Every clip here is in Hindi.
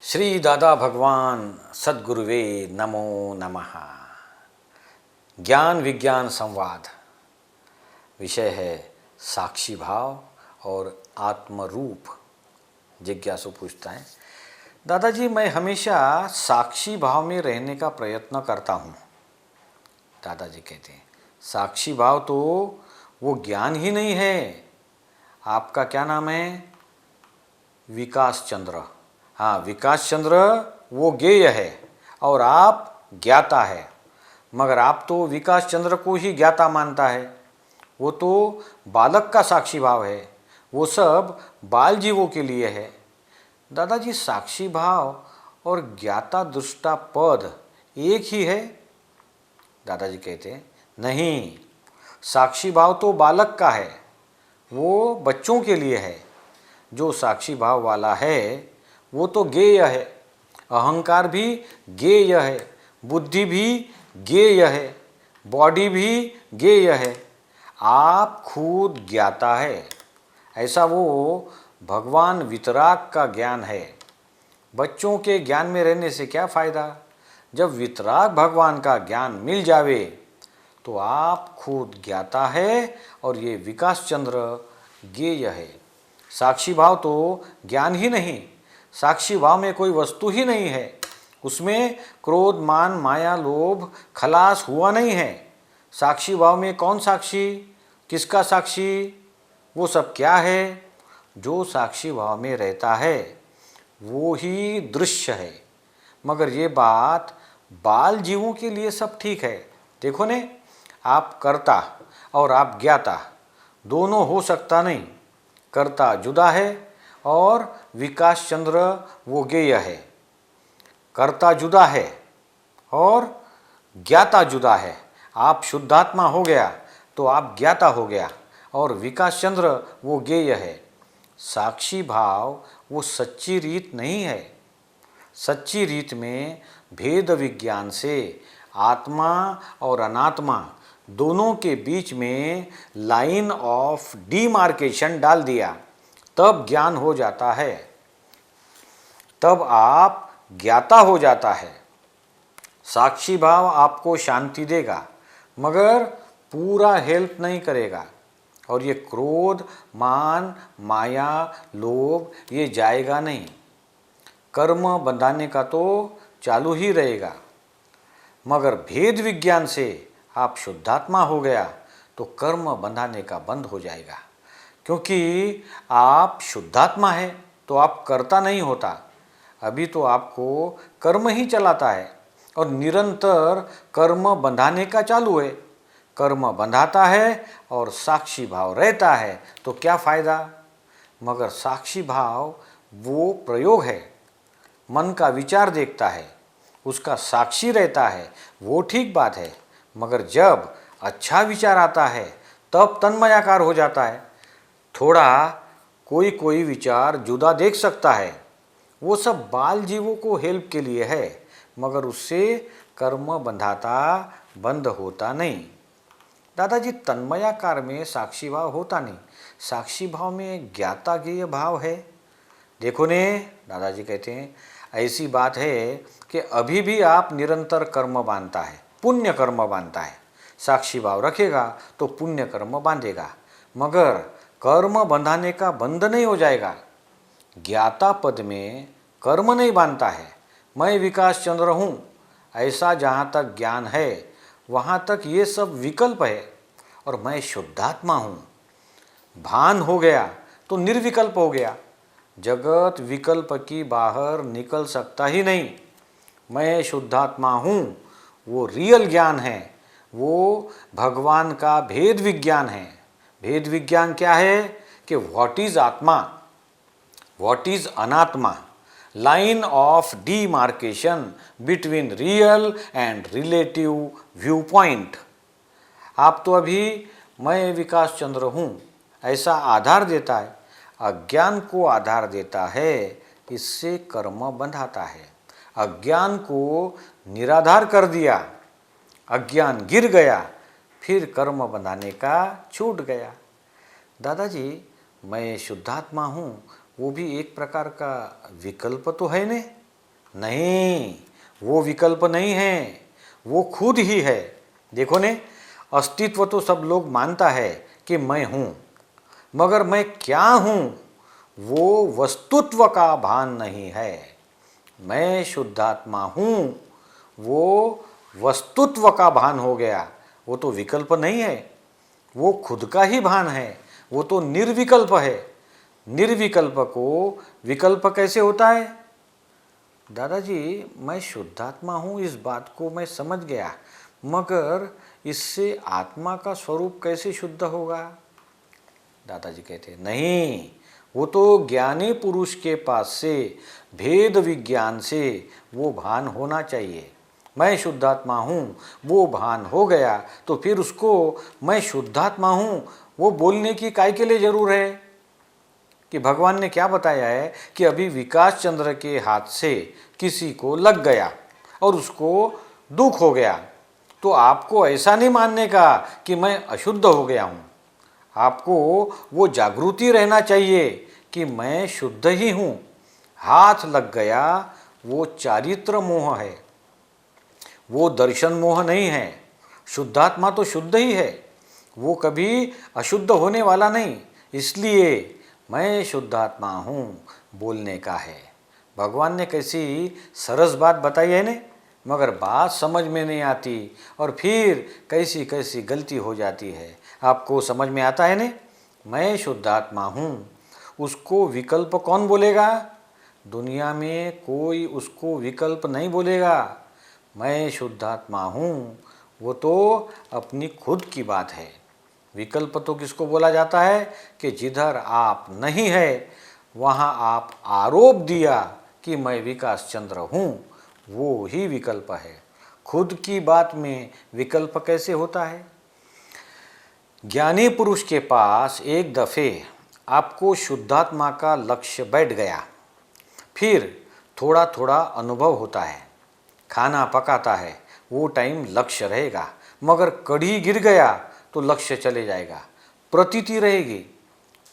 श्री दादा भगवान सद्गुरुवे नमो नमः। ज्ञान विज्ञान संवाद विषय है साक्षी भाव और आत्मरूप। जिज्ञासु पूछता है, दादाजी मैं हमेशा साक्षी भाव में रहने का प्रयत्न करता हूँ। दादाजी कहते हैं, साक्षी भाव तो वो ज्ञान ही नहीं है। आपका क्या नाम है? विकास चंद्र। हाँ, विकास चंद्र वो ज्ञेय है और आप ज्ञाता है। मगर आप तो विकास चंद्र को ही ज्ञाता मानता है। वो तो बालक का साक्षी भाव है, वो सब बाल जीवों के लिए है। दादाजी, साक्षी भाव और ज्ञाता दृष्टा पद एक ही है? दादाजी कहते हैं, नहीं, साक्षी भाव तो बालक का है, वो बच्चों के लिए है। जो साक्षी भाव वाला है वो तो ज्ञेय है। अहंकार भी ज्ञेय है, बुद्धि भी ज्ञेय है, बॉडी भी ज्ञेय है। आप खुद ज्ञाता है। ऐसा वो भगवान वितराग का ज्ञान है। बच्चों के ज्ञान में रहने से क्या फ़ायदा? जब वितराग भगवान का ज्ञान मिल जावे तो आप खुद ज्ञाता है और ये विकास चंद्र ज्ञेय है। साक्षी भाव तो ज्ञान ही नहीं, साक्षी भाव में कोई वस्तु ही नहीं है। उसमें क्रोध मान माया लोभ खलास हुआ नहीं है। साक्षी भाव में कौन साक्षी, किसका साक्षी, वो सब क्या है? जो साक्षी भाव में रहता है वो ही दृश्य है। मगर ये बात बाल जीवों के लिए सब ठीक है। देखो ने, आप कर्ता और आप ज्ञाता दोनों हो सकता नहीं। कर्ता जुदा है और विकास चंद्र वो ज्ञेय है। कर्ता जुदा है और ज्ञाता जुदा है। आप शुद्धात्मा हो गया तो आप ज्ञाता हो गया और विकास चंद्र वो ज्ञेय है। साक्षी भाव वो सच्ची रीत नहीं है। सच्ची रीत में भेद विज्ञान से आत्मा और अनात्मा दोनों के बीच में लाइन ऑफ डिमार्केशन डाल दिया, तब ज्ञान हो जाता है, तब आप ज्ञाता हो जाता है। साक्षी भाव आपको शांति देगा मगर पूरा हेल्प नहीं करेगा। और ये क्रोध मान माया लोभ ये जाएगा नहीं। कर्म बंधाने का तो चालू ही रहेगा। मगर भेद विज्ञान से आप शुद्धात्मा हो गया तो कर्म बंधाने का बंद हो जाएगा। क्योंकि आप शुद्धात्मा है तो आप कर्ता नहीं होता। अभी तो आपको कर्म ही चलाता है और निरंतर कर्म बंधाने का चालू है। कर्म बंधाता है और साक्षी भाव रहता है तो क्या फ़ायदा? मगर साक्षी भाव वो प्रयोग है। मन का विचार देखता है, उसका साक्षी रहता है, वो ठीक बात है। मगर जब अच्छा विचार आता है तब तन्मयाकार हो जाता है। थोड़ा कोई कोई विचार जुदा देख सकता है, वो सब बाल जीवों को हेल्प के लिए है, मगर उससे कर्म बंधाता बंद होता नहीं। दादाजी, तन्मयाकार में साक्षी भाव होता नहीं, साक्षी भाव में ज्ञाता ज्ञेय भाव है। देखो ने, दादाजी कहते हैं, ऐसी बात है कि अभी भी आप निरंतर कर्म बांधता है, पुण्य कर्म बांधता है। साक्षी भाव रखेगा तो पुण्य कर्म बांधेगा, मगर कर्म बंधाने का बंद नहीं हो जाएगा। ज्ञाता पद में कर्म नहीं बांधता है। मैं विकास चंद्र हूँ, ऐसा जहाँ तक ज्ञान है वहाँ तक ये सब विकल्प है। और मैं शुद्धात्मा हूँ, भान हो गया तो निर्विकल्प हो गया। जगत विकल्प की बाहर निकल सकता ही नहीं। मैं शुद्धात्मा हूँ, वो रियल ज्ञान है, वो भगवान का भेद विज्ञान है। भेद विज्ञान क्या है कि व्हाट इज आत्मा, व्हाट इज अनात्मा, line of demarcation between real and relative view point. आप तो अभी मैं विकास चंद्र हूँ ऐसा आधार देता है, अज्ञान को आधार देता है, इससे कर्म बंधाता है। अज्ञान को निराधार कर दिया, अज्ञान गिर गया, फिर कर्म बंधाने का छूट गया। दादाजी, मैं शुद्धात्मा हूँ, वो भी एक प्रकार का विकल्प तो है ने। नहीं, वो विकल्प नहीं है, वो खुद ही है। देखो ने, अस्तित्व तो सब लोग मानता है कि मैं हूँ, मगर मैं क्या हूँ वो वस्तुत्व का भान नहीं है। मैं शुद्धात्मा हूँ वो वस्तुत्व का भान हो गया, वो तो विकल्प नहीं है, वो खुद का ही भान है, वो तो निर्विकल्प है। निर्विकल्प को विकल्प कैसे होता है? दादाजी, मैं शुद्धात्मा हूँ इस बात को मैं समझ गया, मगर इससे आत्मा का स्वरूप कैसे शुद्ध होगा? दादाजी कहते नहीं, वो तो ज्ञानी पुरुष के पास से भेद विज्ञान से वो भान होना चाहिए। मैं शुद्धात्मा हूँ वो भान हो गया तो फिर उसको मैं शुद्धात्मा हूँ वो बोलने की काय के लिए जरूर है? कि भगवान ने क्या बताया है कि अभी विकास चंद्र के हाथ से किसी को लग गया और उसको दुख हो गया, तो आपको ऐसा नहीं मानने का कि मैं अशुद्ध हो गया हूँ। आपको वो जागृति रहना चाहिए कि मैं शुद्ध ही हूँ। हाथ लग गया वो चारित्र मोह है, वो दर्शन मोह नहीं है। शुद्धात्मा तो शुद्ध ही है, वो कभी अशुद्ध होने वाला नहीं। इसलिए मैं शुद्धात्मा हूँ बोलने का है। भगवान ने कैसी सरस बात बताई है ने, मगर बात समझ में नहीं आती और फिर कैसी कैसी गलती हो जाती है। आपको समझ में आता है ने? मैं शुद्धात्मा हूँ, उसको विकल्प कौन बोलेगा? दुनिया में कोई उसको विकल्प नहीं बोलेगा। मैं शुद्धात्मा हूँ वो तो अपनी खुद की बात है। विकल्प तो किसको बोला जाता है कि जिधर आप नहीं है वहाँ आप आरोप दिया कि मैं विकास चंद्र हूँ, वो ही विकल्प है। खुद की बात में विकल्प कैसे होता है? ज्ञानी पुरुष के पास एक दफ़े आपको शुद्धात्मा का लक्ष्य बैठ गया, फिर थोड़ा थोड़ा अनुभव होता है, खाना पकाता है वो टाइम लक्ष्य रहेगा, मगर कढ़ी गिर गया तो लक्ष्य चले जाएगा। प्रतीति रहेगी,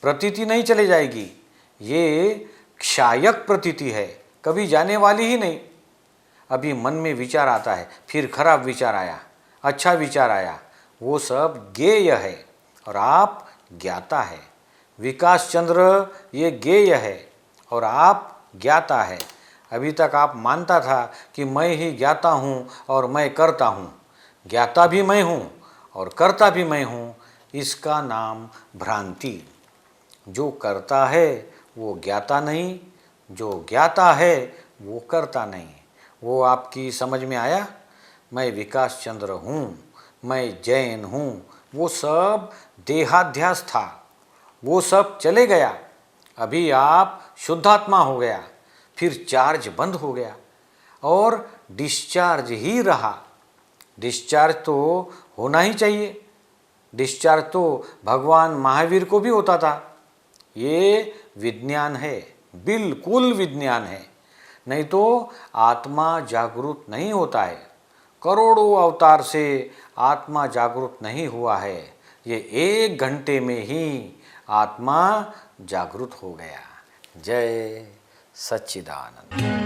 प्रतीति नहीं चले जाएगी। ये क्षायक प्रतीति है, कभी जाने वाली ही नहीं। अभी मन में विचार आता है, फिर खराब विचार आया, अच्छा विचार आया, वो सब ज्ञेय है और आप ज्ञाता है। विकास चंद्र ये ज्ञेय है और आप ज्ञाता है। अभी तक आप मानता था कि मैं ही ज्ञाता हूँ और मैं करता हूँ। ज्ञाता भी मैं हूँ और करता भी मैं हूँ, इसका नाम भ्रांति। जो करता है वो ज्ञाता नहीं, जो ज्ञाता है वो करता नहीं। वो आपकी समझ में आया? मैं विकास चंद्र हूँ, मैं जैन हूँ, वो सब देहाध्यास था, वो सब चले गया। अभी आप शुद्धात्मा हो गया, फिर चार्ज बंद हो गया और डिस्चार्ज ही रहा। डिस्चार्ज तो होना ही चाहिए, डिस्चार्ज तो भगवान महावीर को भी होता था। ये विज्ञान है, बिल्कुल विज्ञान है, नहीं तो आत्मा जागरूक नहीं होता है। करोड़ों अवतार से आत्मा जागरूक नहीं हुआ है, ये 1 घंटे में ही आत्मा जागरूक हो गया। जय सच्चिदानंद।